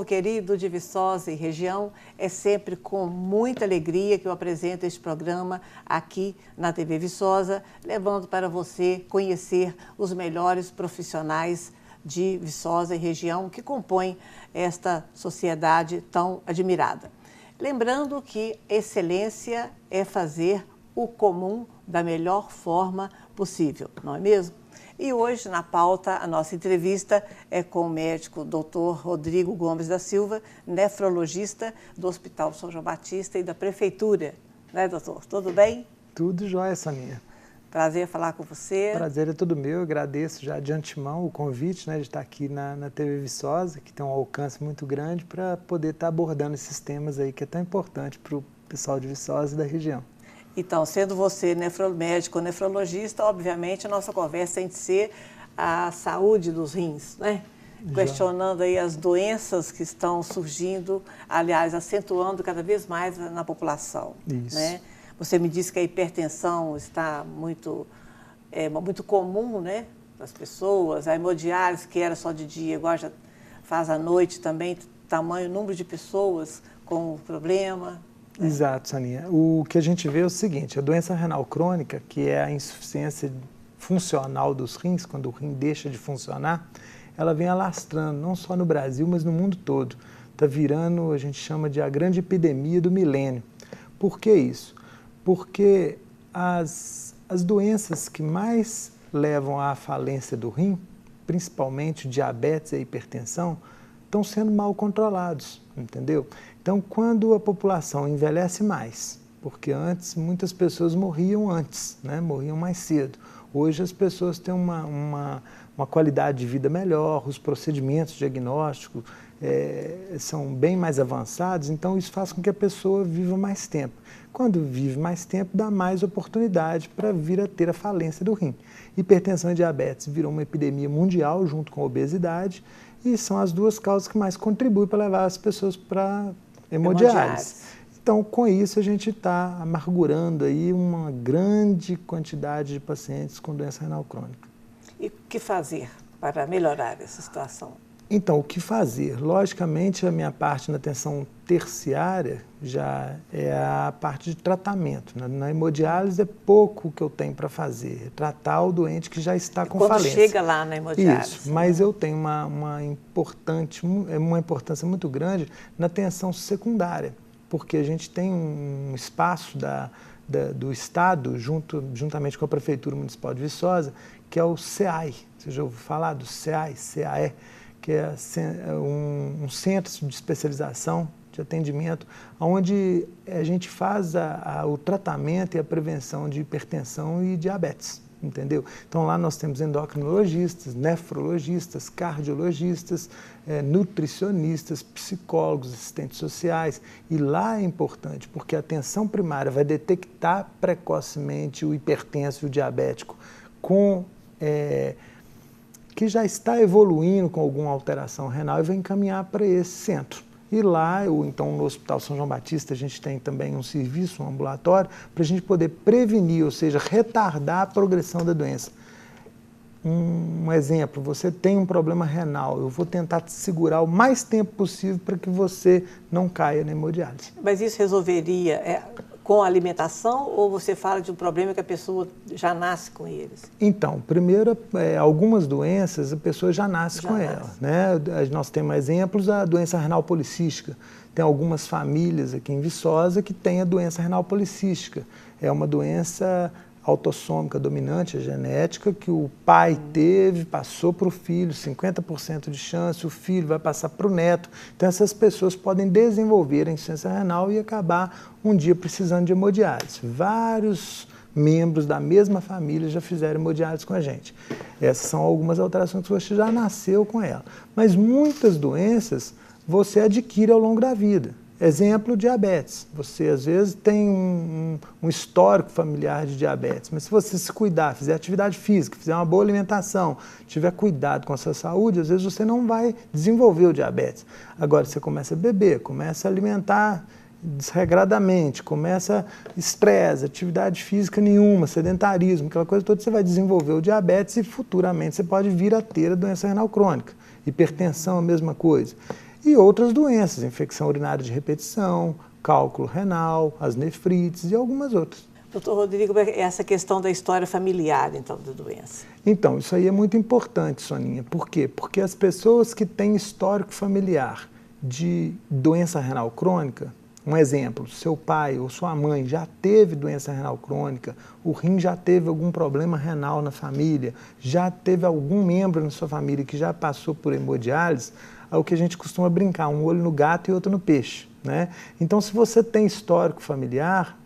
povo querido de Viçosa e região, é sempre com muita alegria que eu apresento este programa aqui na TV Viçosa, levando para você conhecer os melhores profissionais de Viçosa e região que compõem esta sociedade tão admirada. Lembrando que excelência é fazer o comum da melhor forma possível, não é mesmo? E hoje, na pauta, a nossa entrevista é com o médico Dr. Rodrigo Gomes da Silva, nefrologista do Hospital São João Batista e da Prefeitura. Né, doutor? Tudo bem? Tudo jóia, Saninha. Prazer falar com você. Prazer é todo meu. Eu agradeço já de antemão o convite, né, de estar aqui na TV Viçosa, que tem um alcance muito grande para poder estar abordando esses temas aí que é tão importante para o pessoal de Viçosa e da região. Então, sendo você médico ou nefrologista, obviamente a nossa conversa tem de ser a saúde dos rins, né? Questionando aí as doenças que estão surgindo, aliás, acentuando cada vez mais na população. Isso. Né? Você me disse que a hipertensão está muito comum, né, das pessoas, a hemodiálise, que era só de dia, agora já faz à noite também, tamanho, número de pessoas com problema. Exato, Saninha. O que a gente vê é o seguinte, a doença renal crônica, que é a insuficiência funcional dos rins, quando o rim deixa de funcionar, ela vem alastrando, não só no Brasil, mas no mundo todo. Está virando, a gente chama de a grande epidemia do milênio. Por que isso? Porque as doenças que mais levam à falência do rim, principalmente diabetes e hipertensão, estão sendo mal controlados, entendeu? Então, quando a população envelhece mais, porque antes muitas pessoas morriam antes, né? Morriam mais cedo. Hoje as pessoas têm uma qualidade de vida melhor, os procedimentos diagnósticos são bem mais avançados, então isso faz com que a pessoa viva mais tempo. Quando vive mais tempo, dá mais oportunidade para vir a ter a falência do rim. Hipertensão e diabetes virou uma epidemia mundial junto com a obesidade e são as duas causas que mais contribuem para levar as pessoas para hemodiálise. Então, com isso, a gente está amargurando aí uma grande quantidade de pacientes com doença renal crônica. E o que fazer para melhorar essa situação? Então, o que fazer? Logicamente, a minha parte na atenção terciária já é a parte de tratamento. Na hemodiálise é pouco que eu tenho para fazer, é tratar o doente que já está com falência. Quando chega lá na hemodiálise. Isso, mas eu tenho uma importância muito grande na atenção secundária, porque a gente tem um espaço do Estado, juntamente com a Prefeitura Municipal de Viçosa, que é o CEAE. Você já ouviu falar do CEAE, CAE? Que é um centro de especialização de atendimento, onde a gente faz o tratamento e a prevenção de hipertensão e diabetes, entendeu? Então lá nós temos endocrinologistas, nefrologistas, cardiologistas, nutricionistas, psicólogos, assistentes sociais, e lá é importante, porque a atenção primária vai detectar precocemente o hipertenso e o diabético que já está evoluindo com alguma alteração renal e vai encaminhar para esse centro. E lá, então no Hospital São João Batista, a gente tem também um serviço, um ambulatório, para a gente poder prevenir, ou seja, retardar a progressão da doença. Um exemplo, você tem um problema renal, eu vou tentar te segurar o mais tempo possível para que você não caia na hemodiálise. Mas isso resolveria com a alimentação ou você fala de um problema que a pessoa já nasce com eles? Então, primeiro, algumas doenças a pessoa já nasce com ela, né? Nós temos exemplos da doença renal policística. Tem algumas famílias aqui em Viçosa que têm a doença renal policística. É uma doença autossômica dominante, a genética, que o pai teve, passou para o filho, 50% de chance, o filho vai passar para o neto. Então essas pessoas podem desenvolver a insuficiência renal e acabar um dia precisando de hemodiálise. Vários membros da mesma família já fizeram hemodiálise com a gente. Essas são algumas alterações que você já nasceu com ela. Mas muitas doenças você adquire ao longo da vida. Exemplo, diabetes. Você, às vezes, tem um histórico familiar de diabetes, mas se você se cuidar, fizer atividade física, fizer uma boa alimentação, tiver cuidado com a sua saúde, às vezes você não vai desenvolver o diabetes. Agora, você começa a beber, começa a alimentar desregradamente, começa estresse, atividade física nenhuma, sedentarismo, aquela coisa toda, você vai desenvolver o diabetes e futuramente você pode vir a ter a doença renal crônica. Hipertensão, a mesma coisa. e outras doenças, infecção urinária de repetição, cálculo renal, as nefrites e algumas outras. Doutor Rodrigo, essa questão da história familiar, então, da doença. Então, isso aí é muito importante, Soninha. Por quê? Porque as pessoas que têm histórico familiar de doença renal crônica, um exemplo, seu pai ou sua mãe já teve doença renal crônica, o rim já teve algum problema renal na família, já teve algum membro na sua família que já passou por hemodiálise, é o que a gente costuma brincar, um olho no gato e outro no peixe, né? Então, se você tem histórico familiar,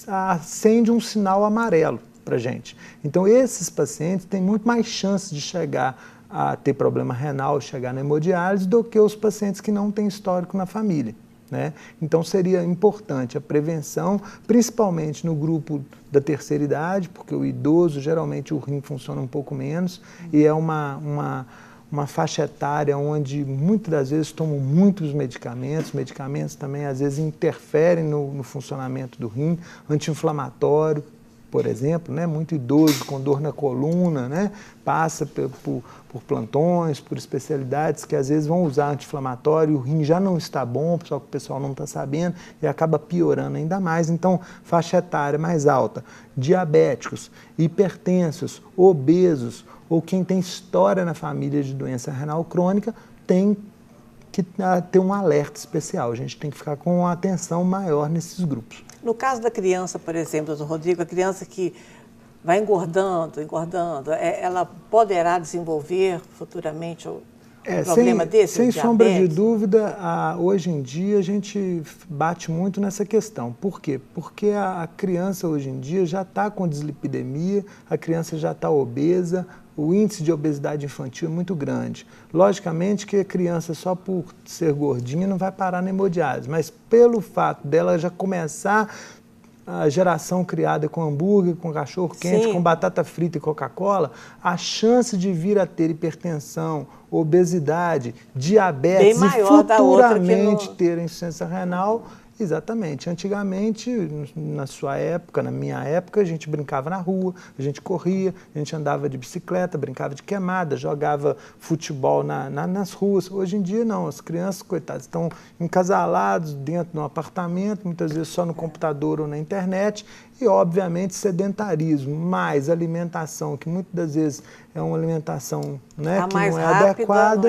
acende um sinal amarelo para a gente. Então, esses pacientes têm muito mais chance de chegar a ter problema renal, chegar na hemodiálise, do que os pacientes que não têm histórico na família, né? Então, seria importante a prevenção, principalmente no grupo da terceira idade, porque o idoso, geralmente, o rim funciona um pouco menos, e é uma faixa etária onde muitas das vezes tomam muitos medicamentos também às vezes interferem no funcionamento do rim, anti-inflamatório, por exemplo, né? Muito idoso com dor na coluna, né? Passa por plantões, por especialidades que às vezes vão usar anti-inflamatório, o rim já não está bom, só que o pessoal não está sabendo e acaba piorando ainda mais. Então, faixa etária mais alta, diabéticos, hipertensos, obesos, ou quem tem história na família de doença renal crônica, tem que ter um alerta especial. A gente tem que ficar com uma atenção maior nesses grupos. No caso da criança, por exemplo, doutor Rodrigo, a criança que vai engordando, ela poderá desenvolver futuramente um problema desse? Sem sombra de dúvida, hoje em dia a gente bate muito nessa questão. Por quê? Porque a criança hoje em dia já está com dislipidemia, a criança já está obesa, o índice de obesidade infantil é muito grande. Logicamente que a criança só por ser gordinha não vai parar na hemodiálise, mas pelo fato dela já começar a geração criada com hambúrguer, com cachorro quente, com batata frita e Coca-Cola, a chance de vir a ter hipertensão, obesidade, diabetes e futuramente ter insuficiência renal. Exatamente. Antigamente, na sua época, na minha época, a gente brincava na rua, a gente corria, a gente andava de bicicleta, brincava de queimada, jogava futebol nas ruas. Hoje em dia, não. As crianças, coitadas, estão encasalados dentro de um apartamento, muitas vezes só no computador ou na internet, e, obviamente, sedentarismo, mais alimentação, que muitas das vezes é uma alimentação, né, que não é adequada,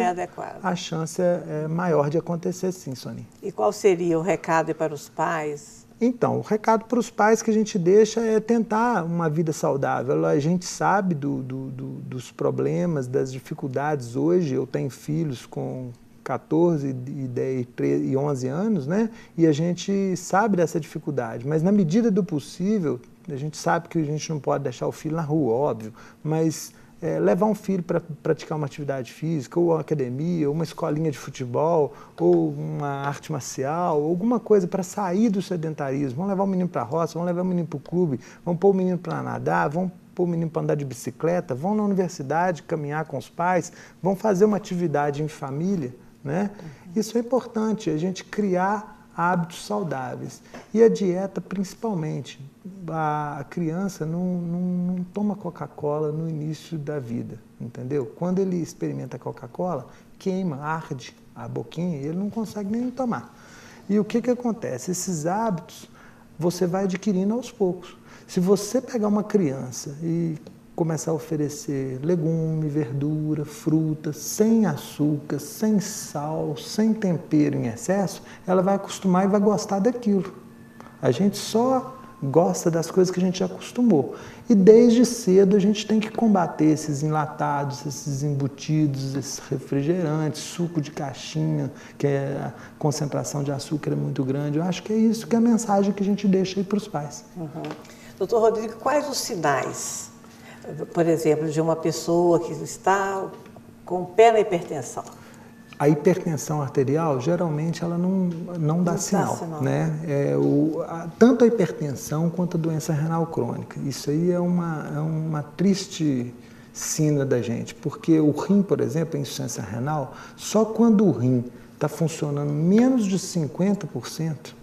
a chance é maior de acontecer sim, Sonia. E qual seria o recado para os pais? Então, o recado para os pais que a gente deixa é tentar uma vida saudável. A gente sabe dos problemas, das dificuldades hoje. Eu tenho filhos com 14, 10, 13 e 11 anos, né? E a gente sabe dessa dificuldade, mas na medida do possível, a gente sabe que a gente não pode deixar o filho na rua, óbvio, mas levar um filho para praticar uma atividade física, ou uma academia, ou uma escolinha de futebol, ou uma arte marcial, alguma coisa para sair do sedentarismo. Vamos levar o menino para a roça, vamos levar o menino para o clube, vamos pôr o menino para nadar, vamos pôr o menino para andar de bicicleta, vão na universidade caminhar com os pais, vão fazer uma atividade em família, né? Isso é importante, a gente criar hábitos saudáveis. E a dieta, principalmente. A criança não toma Coca-Cola no início da vida, entendeu? Quando ele experimenta Coca-Cola, queima, arde a boquinha e ele não consegue nem tomar. E o que acontece? Esses hábitos você vai adquirindo aos poucos. Se você pegar uma criança e começar a oferecer legume, verdura, fruta, sem açúcar, sem sal, sem tempero em excesso, ela vai acostumar e vai gostar daquilo. A gente só gosta das coisas que a gente já acostumou. E desde cedo a gente tem que combater esses enlatados, esses embutidos, esses refrigerantes, suco de caixinha, que a concentração de açúcar é muito grande. Eu acho que é isso que é a mensagem que a gente deixa aí para os pais. Doutor Rodrigo, quais os sinais, por exemplo, de uma pessoa que está com o pé na hipertensão? A hipertensão arterial, geralmente, ela não dá sinal, né? Tanto a hipertensão quanto a doença renal crônica. Isso aí é uma triste sina da gente, porque o rim, por exemplo, a insuficiência renal, só quando o rim está funcionando menos de 50%,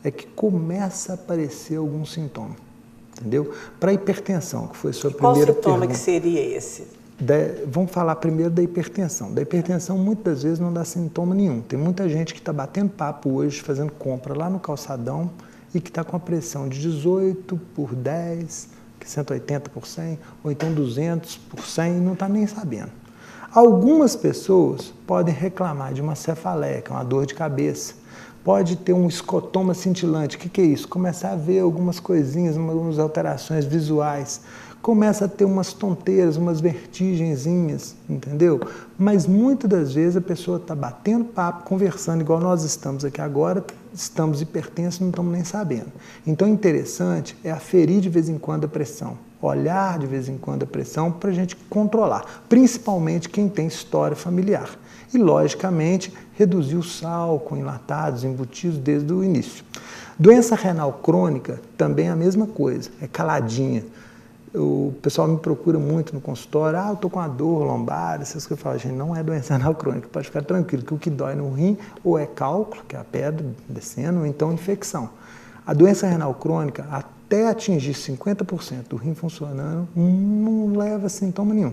é que começa a aparecer algum sintoma, entendeu? Para a hipertensão, que foi a sua primeira pergunta. Qual sintoma que seria esse? Vamos falar primeiro da hipertensão. Da hipertensão, muitas das vezes, não dá sintoma nenhum. Tem muita gente que está batendo papo hoje, fazendo compra lá no calçadão e que está com a pressão de 18 por 10, 180 por 100, ou então 200 por 100 e não está nem sabendo. Algumas pessoas podem reclamar de uma cefaleia, que é uma dor de cabeça. Pode ter um escotoma cintilante. O que é isso? Começar a ver algumas coisinhas, algumas alterações visuais. Começa a ter umas tonteiras, umas vertigenzinhas, entendeu? Mas muitas das vezes a pessoa está batendo papo, conversando, igual nós estamos aqui agora, estamos hipertensos e não estamos nem sabendo. Então, o interessante é aferir de vez em quando a pressão, olhar de vez em quando a pressão para a gente controlar, principalmente quem tem história familiar. E, logicamente, reduzir o sal com enlatados, embutidos desde o início. Doença renal crônica também é a mesma coisa, é caladinha. O pessoal me procura muito no consultório, eu estou com a dor lombar, essas coisas. Eu falo, gente, não é doença renal crônica, pode ficar tranquilo, que o que dói no rim ou é cálculo, que é a pedra descendo, ou então infecção. A doença renal crônica, até atingir 50% do rim funcionando, não leva sintoma nenhum.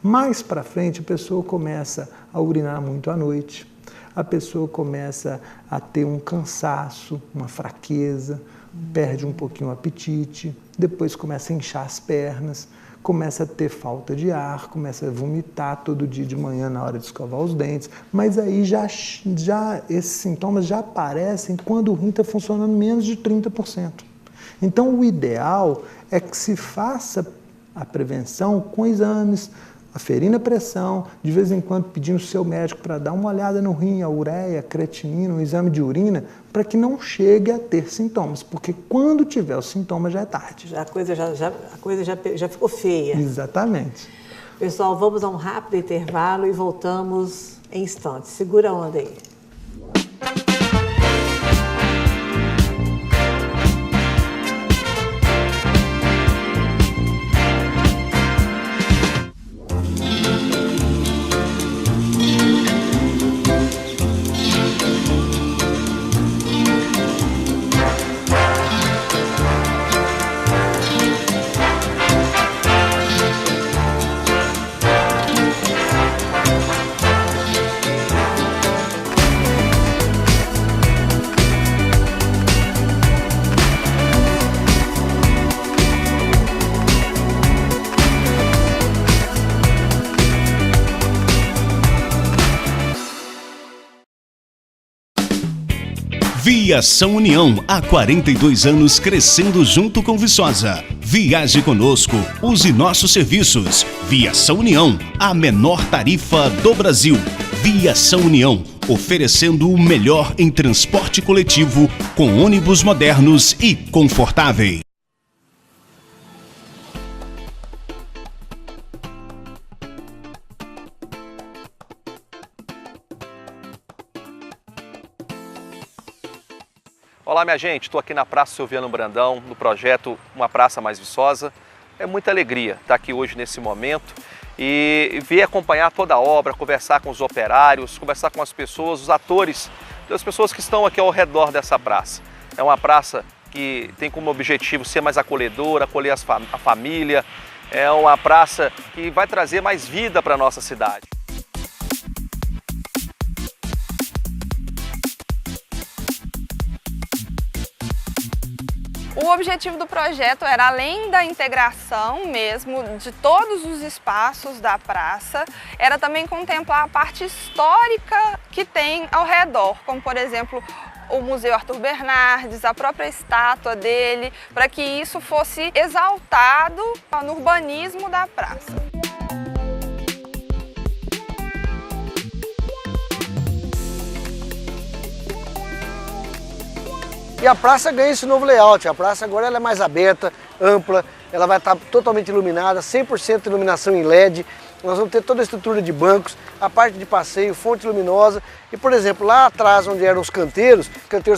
Mais para frente, a pessoa começa a urinar muito à noite, a pessoa começa a ter um cansaço, uma fraqueza, perde um pouquinho o apetite, depois começa a inchar as pernas, começa a ter falta de ar, começa a vomitar todo dia de manhã na hora de escovar os dentes, mas aí já esses sintomas já aparecem quando o rim está funcionando menos de 30%. Então o ideal é que se faça a prevenção com exames, aferindo a pressão, de vez em quando pedindo o seu médico para dar uma olhada no rim, a ureia, a creatinina, um exame de urina, para que não chegue a ter sintomas, porque quando tiver os sintomas já é tarde. A coisa já ficou feia. Exatamente. Pessoal, vamos a um rápido intervalo e voltamos em instantes. Segura a onda aí. Viação União, há 42 anos crescendo junto com Viçosa. Viaje conosco, use nossos serviços. Viação União, a menor tarifa do Brasil. Viação União, oferecendo o melhor em transporte coletivo, com ônibus modernos e confortáveis. Olá, minha gente, estou aqui na Praça Silviano Brandão, no projeto Uma Praça Mais Viçosa. É muita alegria estar aqui hoje nesse momento e vir acompanhar toda a obra, conversar com os operários, conversar com as pessoas, os atores, as pessoas que estão aqui ao redor dessa praça. É uma praça que tem como objetivo ser mais acolhedora, acolher a família. É uma praça que vai trazer mais vida para a nossa cidade. O objetivo do projeto era, além da integração mesmo de todos os espaços da praça, era também contemplar a parte histórica que tem ao redor, como por exemplo o Museu Arthur Bernardes, a própria estátua dele, para que isso fosse exaltado no urbanismo da praça. E a praça ganha esse novo layout. A praça agora ela é mais aberta, ampla, ela vai estar totalmente iluminada, 100% iluminação em LED. Nós vamos ter toda a estrutura de bancos, a parte de passeio, fonte luminosa. E, por exemplo, lá atrás, onde eram os canteiros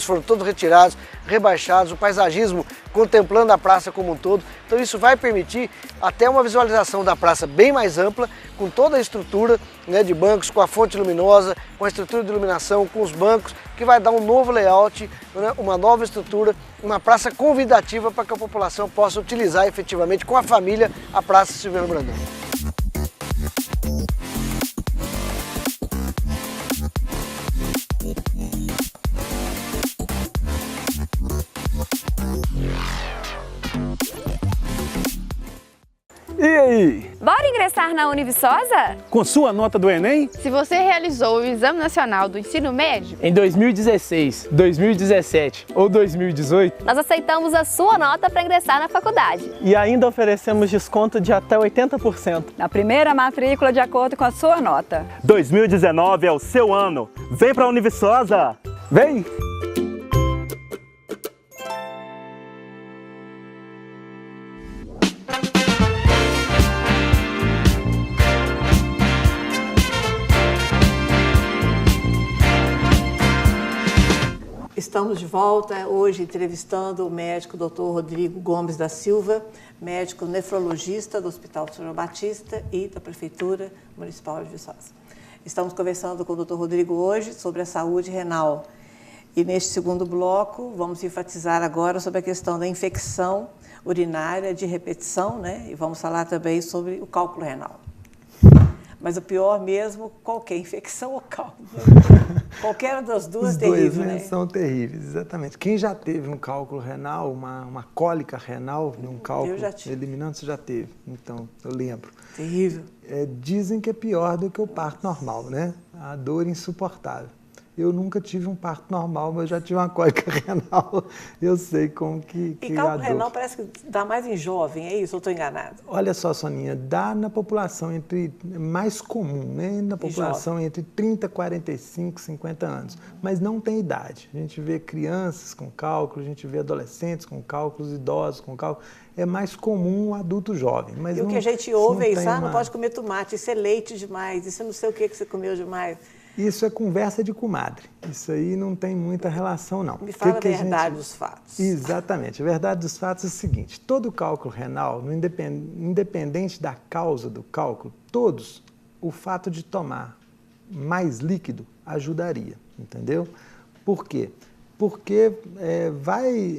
foram todos retirados, rebaixados, o paisagismo contemplando a praça como um todo. Então isso vai permitir até uma visualização da praça bem mais ampla, com toda a estrutura, né, de bancos, com a fonte luminosa, com a estrutura de iluminação, com os bancos, que vai dar um novo layout, né, uma nova estrutura, uma praça convidativa para que a população possa utilizar efetivamente com a família a Praça Silviano Brandão. aí? Bora ingressar na Univiçosa? Com sua nota do Enem? Se você realizou o Exame Nacional do Ensino Médio em 2016, 2017 ou 2018, nós aceitamos a sua nota para ingressar na faculdade. E ainda oferecemos desconto de até 80% na primeira matrícula de acordo com a sua nota. 2019 é o seu ano. Vem para a Univiçosa! Vem! Estamos de volta hoje entrevistando o médico Dr. Rodrigo Gomes da Silva, médico nefrologista do Hospital São João Batista e da Prefeitura Municipal de Viçosa. Estamos conversando com o Dr. Rodrigo hoje sobre a saúde renal. E neste segundo bloco vamos enfatizar agora sobre a questão da infecção urinária de repetição, né? E vamos falar também sobre o cálculo renal. Mas o pior mesmo, qualquer infecção ou cálculo. Qualquer das duas é terrível, Os dois, né? São terríveis, exatamente. Quem já teve um cálculo renal, uma cólica renal, um cálculo eliminando, você já teve. Então, eu lembro. Terrível. Dizem que é pior do que o parto normal, né? A dor insuportável. Eu nunca tive um parto normal, mas já tive uma cólica renal. Eu sei como que E cálculo renal parece que dá mais em jovem, é isso? Ou estou enganado? Olha só, Soninha, dá na população mais comum, né? Na população entre 30, 45, 50 anos. Mas não tem idade. A gente vê crianças com cálculo, a gente vê adolescentes com cálculos, idosos com cálculo. É mais comum o adulto jovem. Mas e o que a gente ouve é isso, não pode comer tomate, isso é leite demais, isso não sei o que você comeu demais. Isso é conversa de comadre. Isso aí não tem muita relação, não. Me fala a verdade dos fatos. Exatamente. A verdade dos fatos é o seguinte, todo cálculo renal, independente da causa do cálculo, o fato de tomar mais líquido ajudaria, entendeu? Por quê? Porque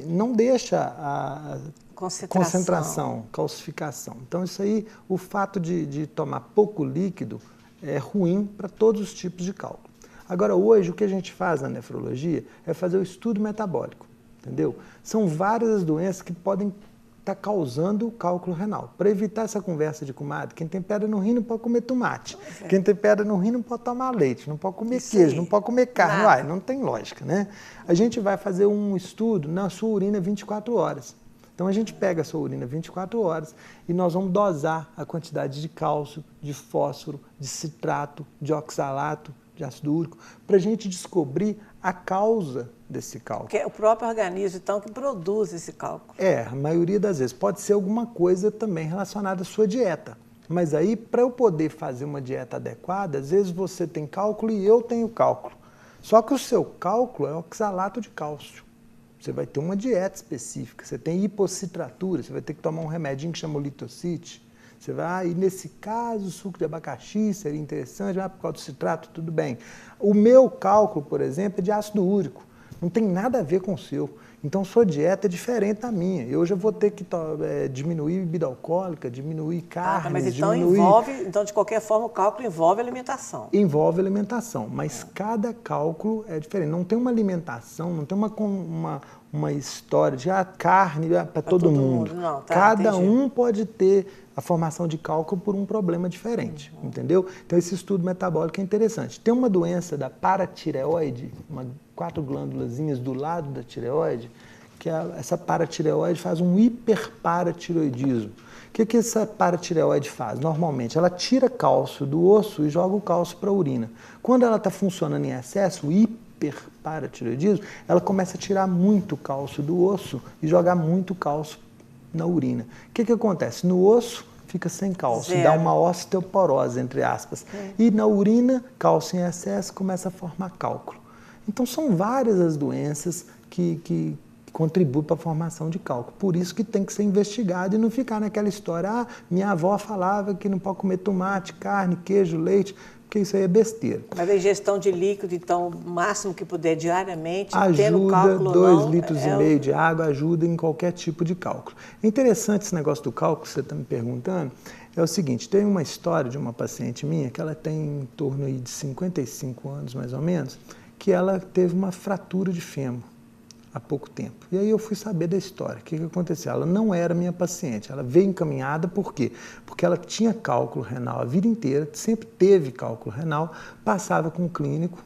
não deixa a concentração, calcificação. Então, isso aí, o fato de tomar pouco líquido é ruim para todos os tipos de cálculo. Agora, hoje, o que a gente faz na nefrologia é fazer o estudo metabólico, entendeu? São várias as doenças que podem estar causando o cálculo renal. Para evitar essa conversa de comadre, quem tem pedra no rim não pode comer tomate, quem tem pedra no rim não pode tomar leite, não pode comer queijo, não pode comer carne, não tem lógica, né? A gente vai fazer um estudo na sua urina 24 horas. Então, a gente pega a sua urina 24 horas e nós vamos dosar a quantidade de cálcio, de fósforo, de citrato, de oxalato, de ácido úrico, para a gente descobrir a causa desse cálculo. Que é o próprio organismo, então, que produz esse cálculo. A maioria das vezes. Pode ser alguma coisa também relacionada à sua dieta. Mas aí, para eu poder fazer uma dieta adequada, às vezes você tem cálculo e eu tenho cálculo. Só que o seu cálculo é oxalato de cálcio. Você vai ter uma dieta específica, você tem hipocitratura, você vai ter que tomar um remedinho que chama litocite. Você vai, e nesse caso, o suco de abacaxi seria interessante, por causa do citrato, tudo bem. O meu cálculo, por exemplo, é de ácido úrico, não tem nada a ver com o seu. Então, sua dieta é diferente da minha. Eu já vou ter que diminuir bebida alcoólica, diminuir carne, mas então, de qualquer forma, o cálculo envolve alimentação. Envolve alimentação, mas cada cálculo é diferente. Não tem uma alimentação, não tem uma história de carne para todo mundo. Não, cada um pode ter a formação de cálculo por um problema diferente, entendeu? Então, esse estudo metabólico é interessante. Tem uma doença da paratireoide, 4 glândulazinhas do lado da tireoide, que essa paratireoide faz um hiperparatiroidismo. O que essa paratireoide faz? Normalmente, ela tira cálcio do osso e joga o cálcio para a urina. Quando ela está funcionando em excesso, o hiperparatiroidismo, ela começa a tirar muito cálcio do osso e jogar muito cálcio na urina. O que acontece? No osso fica sem cálcio, dá uma osteoporose, entre aspas. E na urina, cálcio em excesso começa a formar cálculo. Então, são várias as doenças que contribuem para a formação de cálculo. Por isso que tem que ser investigado e não ficar naquela história, minha avó falava que não pode comer tomate, carne, queijo, leite, porque isso aí é besteira. Mas a ingestão de líquido, então, o máximo que puder diariamente, tendo cálculo 2,5 litros de água, ajuda em qualquer tipo de cálculo. É interessante esse negócio do cálculo que você está me perguntando, é o seguinte, tem uma história de uma paciente minha, que ela tem em torno aí de 55 anos, mais ou menos, que ela teve uma fratura de fêmur. há pouco tempo. E aí eu fui saber da história. O que aconteceu? Ela não era minha paciente. Ela veio encaminhada por quê? Porque ela tinha cálculo renal a vida inteira, sempre teve cálculo renal, passava com um clínico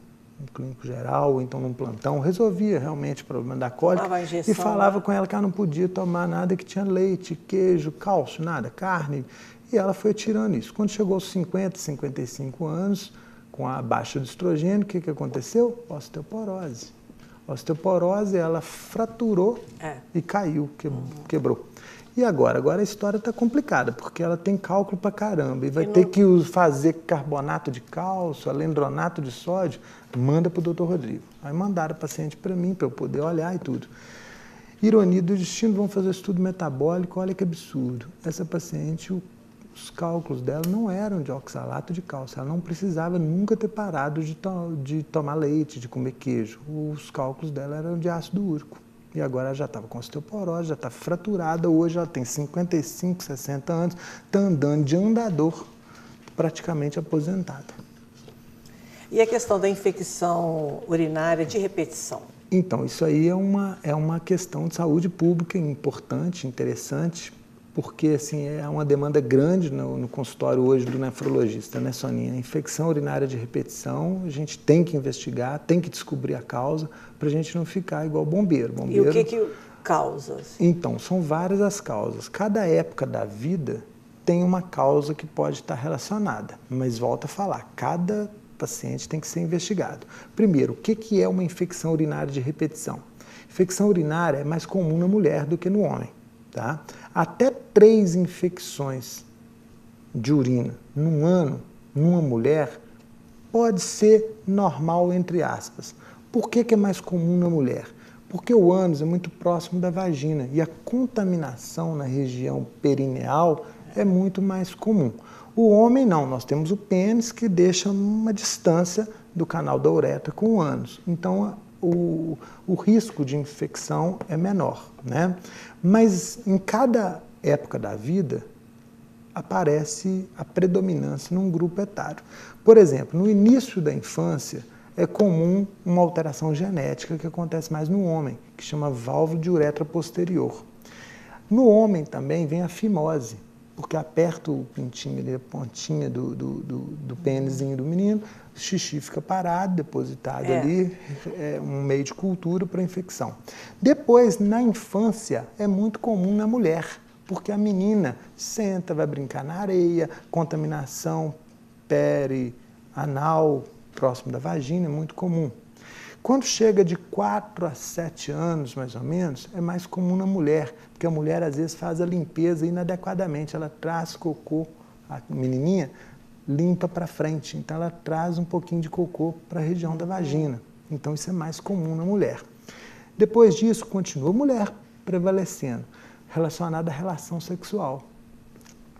geral, ou então num plantão, resolvia realmente o problema da cólica e falava com ela que ela não podia tomar nada que tinha leite, queijo, cálcio, nada, carne. E ela foi tirando isso. Quando chegou aos 50, 55 anos, com a baixa do estrogênio, o que aconteceu? Osteoporose. Osteoporose, ela fraturou e caiu, quebrou. E agora? Agora a história está complicada, porque ela tem cálculo pra caramba e vai ter que fazer carbonato de cálcio, alendronato de sódio, manda para o doutor Rodrigo. Aí mandaram a paciente para mim, para eu poder olhar e tudo. Ironia do destino, vão fazer estudo metabólico, olha que absurdo. Essa paciente, os cálculos dela não eram de oxalato de cálcio, ela não precisava nunca ter parado de tomar leite, de comer queijo. Os cálculos dela eram de ácido úrico. E agora ela já estava com osteoporose, já está fraturada, hoje ela tem 55, 60 anos, está andando de andador, praticamente aposentada. E a questão da infecção urinária de repetição? Então, isso aí é uma questão de saúde pública importante, interessante, porque assim, é uma demanda grande no consultório hoje do nefrologista, né, Soninha? A infecção urinária de repetição, a gente tem que investigar, tem que descobrir a causa, para a gente não ficar igual bombeiro. E o que causa? Então, são várias as causas. Cada época da vida tem uma causa que pode estar relacionada, mas volto a falar, cada paciente tem que ser investigado. Primeiro, o que é uma infecção urinária de repetição? Infecção urinária é mais comum na mulher do que no homem. Tá? Até 3 infecções de urina num ano, numa mulher, pode ser normal, entre aspas. Por que é mais comum na mulher? Porque o ânus é muito próximo da vagina e a contaminação na região perineal é muito mais comum. O homem não, nós temos o pênis que deixa uma distância do canal da uretra com o ânus. Então, o risco de infecção é menor, né? Mas em cada época da vida aparece a predominância num grupo etário. Por exemplo, no início da infância é comum uma alteração genética que acontece mais no homem, que chama válvula de uretra posterior. No homem também vem a fimose, porque aperta o pintinho ali, a pontinha do pênisinho do menino, o xixi fica parado, depositado ali, é um meio de cultura para infecção. Depois, na infância, é muito comum na mulher, porque a menina senta, vai brincar na areia, contaminação perianal, próximo da vagina, é muito comum. Quando chega de 4 a 7 anos, mais ou menos, é mais comum na mulher, porque a mulher às vezes faz a limpeza inadequadamente, ela traz cocô, a menininha limpa para frente, então ela traz um pouquinho de cocô para a região da vagina, então isso é mais comum na mulher. Depois disso, continua a mulher prevalecendo, relacionada à relação sexual.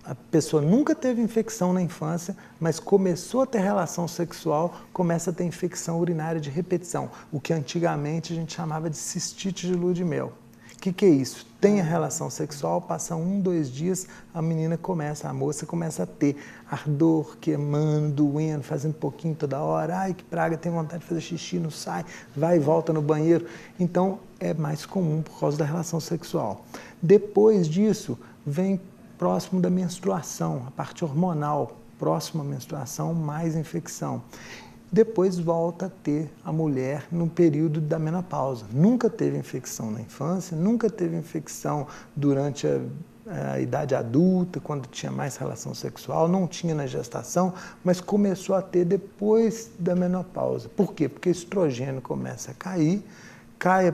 A pessoa nunca teve infecção na infância, mas começou a ter relação sexual, começa a ter infecção urinária de repetição, o que antigamente a gente chamava de cistite de lua de mel. O que é isso? Tem a relação sexual, passa 1, 2 dias, a moça começa a ter ardor, queimando, doendo, fazendo pouquinho toda hora, ai que praga, tem vontade de fazer xixi, não sai, vai e volta no banheiro. Então é mais comum por causa da relação sexual. Depois disso, vem próximo da menstruação, a parte hormonal, próximo à menstruação, mais infecção. Depois volta a ter a mulher no período da menopausa. Nunca teve infecção na infância, nunca teve infecção durante a idade adulta, quando tinha mais relação sexual, não tinha na gestação, mas começou a ter depois da menopausa. Por quê? Porque o estrogênio começa a cair, cai a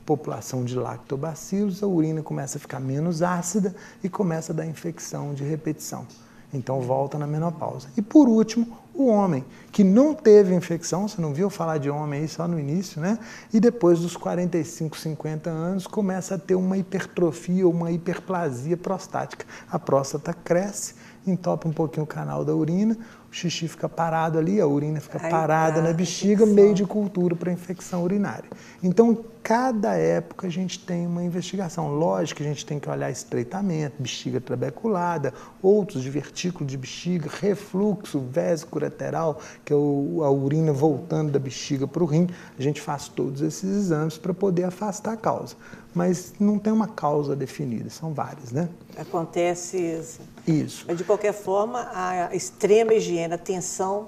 população de lactobacilos, a urina começa a ficar menos ácida e começa a dar infecção de repetição. Então volta na menopausa. E por último, o homem, que não teve infecção, você não viu falar de homem aí só no início, né? E depois dos 45, 50 anos, começa a ter uma hipertrofia ou uma hiperplasia prostática. A próstata cresce entope um pouquinho o canal da urina, o xixi fica parado ali, a urina fica parada na bexiga, meio de cultura para infecção urinária. Então, cada época a gente tem uma investigação. Lógico que a gente tem que olhar estreitamento, bexiga trabeculada, outros divertículo de bexiga, refluxo vésico-ureteral, que é a urina voltando da bexiga para o rim. A gente faz todos esses exames para poder afastar a causa. Mas não tem uma causa definida, são várias, né? Acontece... Isso. Mas, de qualquer forma, a extrema higiene, a atenção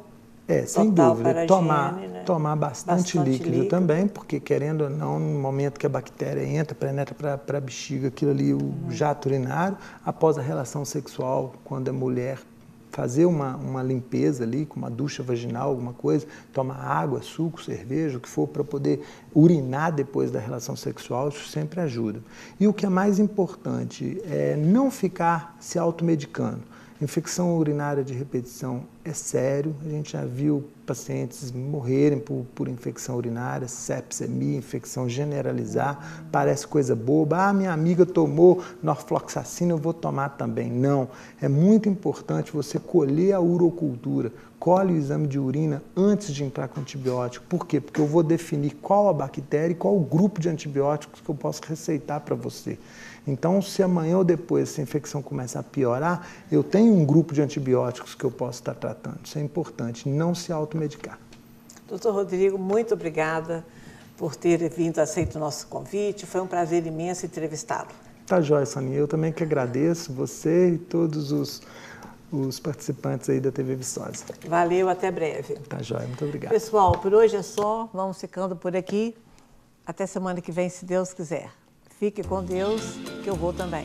sem total dúvida. para a higiene, né? Tomar bastante líquido também, porque querendo ou não, no momento que a bactéria entra, penetra para a bexiga, aquilo ali, o jato urinário, após a relação sexual, quando a mulher fazer uma limpeza ali, com uma ducha vaginal, alguma coisa, tomar água, suco, cerveja, o que for, para poder urinar depois da relação sexual, isso sempre ajuda. E o que é mais importante é não ficar se automedicando. Infecção urinária de repetição é sério, a gente já viu pacientes morrerem por infecção urinária, sepsemia, infecção generalizar, parece coisa boba, minha amiga tomou norfloxacina, eu vou tomar também. Não, é muito importante você colher a urocultura, colhe o exame de urina antes de entrar com antibiótico. Por quê? Porque eu vou definir qual a bactéria e qual o grupo de antibióticos que eu posso receitar para você. Então, se amanhã ou depois essa infecção começar a piorar, eu tenho um grupo de antibióticos que eu posso estar tratando. Isso é importante, não se automedicar. Doutor Rodrigo, muito obrigada por ter vindo, aceito o nosso convite. Foi um prazer imenso entrevistá-lo. Tá joia, Soninha. Eu também que agradeço você e todos os participantes aí da TV Viçosa. Valeu, até breve. Tá joia, muito obrigado. Pessoal, por hoje é só. Vamos ficando por aqui. Até semana que vem, se Deus quiser. Fique com Deus, que eu vou também.